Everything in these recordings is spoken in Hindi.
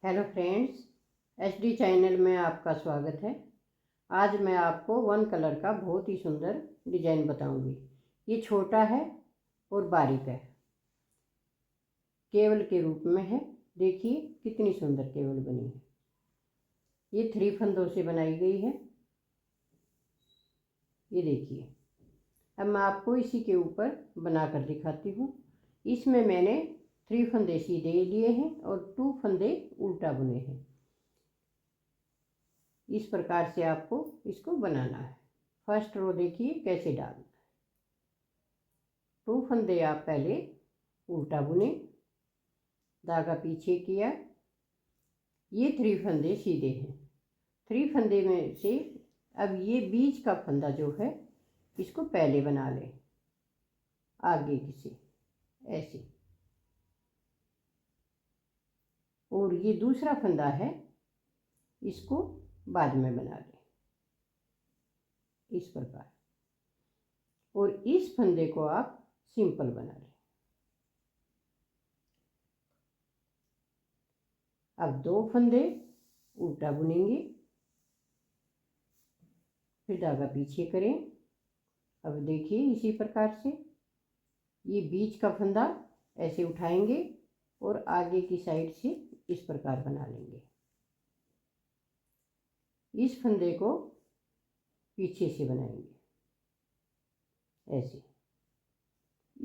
हेलो फ्रेंड्स, एचडी चैनल में आपका स्वागत है। आज मैं आपको वन कलर का बहुत ही सुंदर डिजाइन बताऊंगी। ये छोटा है और बारीक है, केवल के रूप में है। देखिए कितनी सुंदर केवल बनी है। ये 3 फंदों से बनाई गई है। ये देखिए, अब मैं आपको इसी के ऊपर बनाकर दिखाती हूँ। इसमें मैंने 3 फंदे सीधे लिए हैं और 2 फंदे उल्टा बुने हैं। इस प्रकार से आपको इसको बनाना है। फर्स्ट रो देखिए कैसे डालना है। 2 फंदे आप पहले उल्टा बुने, धागा पीछे किया। ये 3 फंदे सीधे हैं। 3 फंदे में से अब ये बीच का फंदा जो है इसको पहले बना लें, आगे से ऐसे। और ये दूसरा फंदा है, इसको बाद में बना लें इस प्रकार। और इस फंदे को आप सिंपल बना लें। अब 2 फंदे उल्टा बुनेंगे, फिर धागा पीछे करें। अब देखिए इसी प्रकार से ये बीच का फंदा ऐसे उठाएंगे और आगे की साइड से इस प्रकार बना लेंगे। इस फंदे को पीछे से बनाएंगे ऐसे।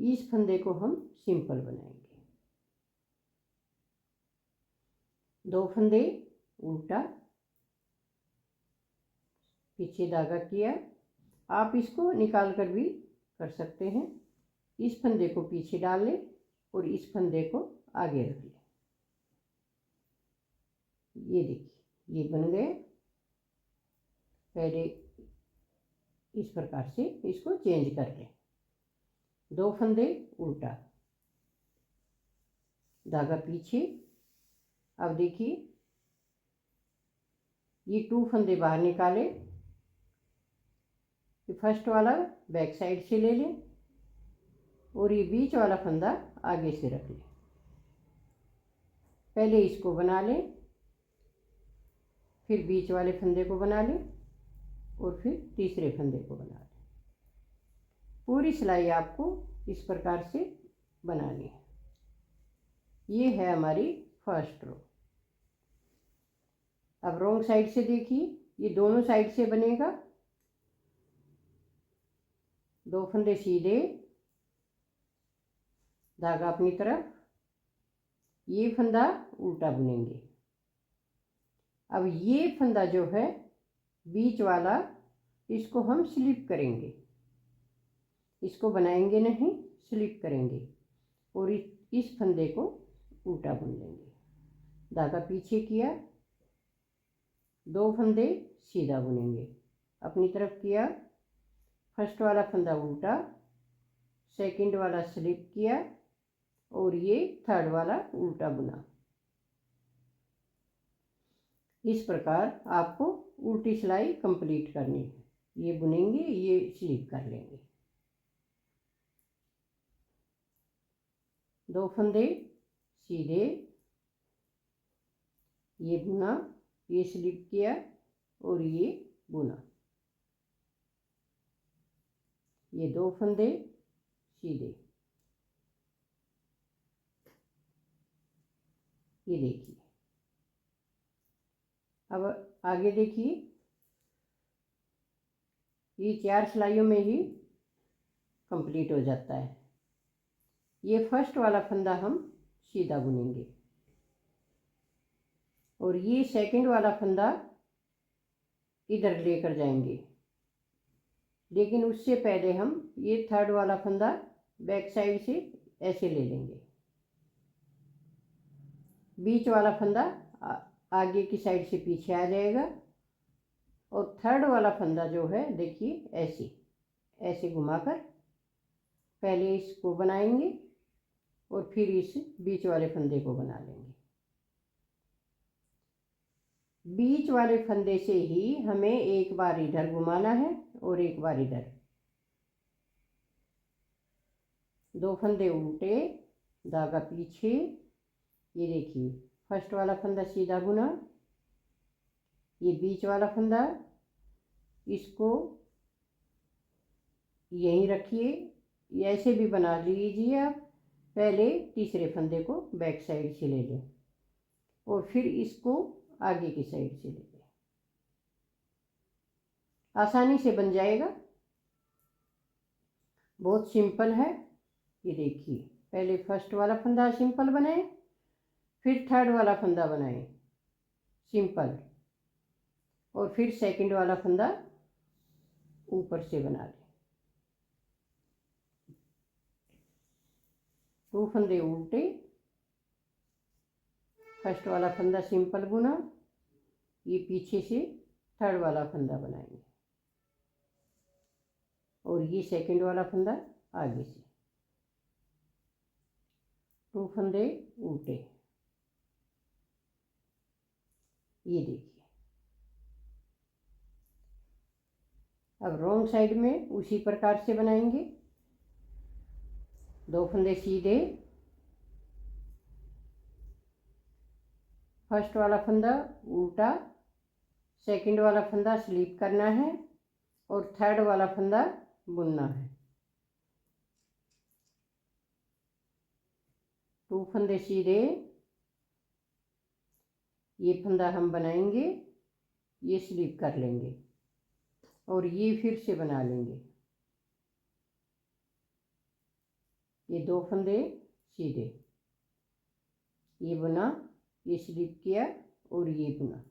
इस फंदे को हम सिंपल बनाएंगे। 2 फंदे उल्टा, पीछे धागा किया। आप इसको निकाल कर भी कर सकते हैं। इस फंदे को पीछे डाल लें और इस फंदे को आगे रख लें। ये देखिए ये बन गए। पहले इस प्रकार से इसको चेंज कर लें। 2 फंदे उल्टा, धागा पीछे। अब देखिए ये 2 फंदे बाहर निकाले। फर्स्ट वाला बैक साइड से ले लें और ये बीच वाला फंदा आगे से रख लें। पहले इसको बना लें, फिर बीच वाले फंदे को बना लें और फिर तीसरे फंदे को बना लें। पूरी सिलाई आपको इस प्रकार से बनानी है। ये है हमारी फर्स्ट रो। अब रॉन्ग साइड से देखिए, ये दोनों साइड से बनेगा। 2 फंदे सीधे, धागा अपनी तरफ, ये फंदा उल्टा बुनेंगे। अब ये फंदा जो है बीच वाला, इसको हम स्लिप करेंगे। इसको बनाएंगे नहीं, स्लिप करेंगे और इस फंदे को उल्टा बुन लेंगे। धागा पीछे किया, 2 फंदे सीधा बुनेंगे, अपनी तरफ किया। फर्स्ट वाला फंदा उल्टा, सेकंड वाला स्लिप किया और ये थर्ड वाला उल्टा बुना। इस प्रकार आपको उल्टी सिलाई कंप्लीट करनी है। ये बुनेंगे, ये स्लिप कर लेंगे। 2 फंदे सीधे, ये बुना, ये स्लिप किया और ये बुना। ये 2 फंदे सीधे। ये देखिए, अब आगे देखिए, ये 4 सिलाइयों में ही कंप्लीट हो जाता है। ये फर्स्ट वाला फंदा हम सीधा बुनेंगे और ये सेकंड वाला फंदा इधर लेकर जाएंगे। लेकिन उससे पहले हम ये थर्ड वाला फंदा बैक साइड से ऐसे ले लेंगे। बीच वाला फंदा आगे की साइड से पीछे आ जाएगा और थर्ड वाला फंदा जो है देखिए ऐसे ऐसे घुमाकर पहले इसको बनाएंगे और फिर इस बीच वाले फंदे को बना लेंगे। बीच वाले फंदे से ही हमें एक बार इधर घुमाना है और एक बार इधर। 2 फंदे उल्टे, धागा पीछे। ये देखिए फर्स्ट वाला फंदा सीधा बुना, ये बीच वाला फंदा इसको यहीं रखिए, ऐसे भी बना लीजिए आप। पहले तीसरे फंदे को बैक साइड से ले लें और फिर इसको आगे की साइड से ले लें, आसानी से बन जाएगा, बहुत सिंपल है। ये देखिए, पहले फर्स्ट वाला फंदा सिंपल बनाए, फिर थर्ड वाला फंदा बनाए सिंपल, और फिर सेकंड वाला फंदा ऊपर से बना लें। 2 फंदे उल्टे, फर्स्ट वाला फंदा सिंपल बुना, ये पीछे से थर्ड वाला फंदा बनाएंगे और ये सेकंड वाला फंदा आगे से, 2 फंदे उल्टे। ये देखिए, अब रॉन्ग साइड में उसी प्रकार से बनाएंगे। 2 फंदे सीधे, फर्स्ट वाला फंदा उल्टा, सेकंड वाला फंदा स्लिप करना है और थर्ड वाला फंदा बुनना है। 2 फंदे सीधे, ये फंदा हम बनाएंगे, ये स्लिप कर लेंगे और ये फिर से बना लेंगे। ये 2 फंदे सीधे, ये बुना, ये स्लिप किया और ये बुना,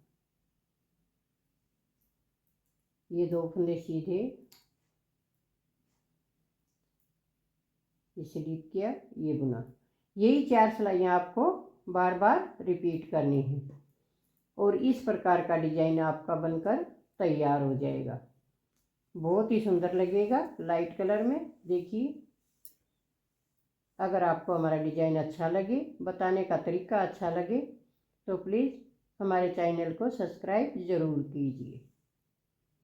ये 2 फंदे सीधे, ये स्लिप किया, ये बुना। यही 4 सिलाइयाँ आपको बार बार रिपीट करनी है और इस प्रकार का डिजाइन आपका बनकर तैयार हो जाएगा। बहुत ही सुंदर लगेगा लाइट कलर में। देखिए, अगर आपको हमारा डिजाइन अच्छा लगे, बताने का तरीका अच्छा लगे, तो प्लीज़ हमारे चैनल को सब्सक्राइब ज़रूर कीजिए।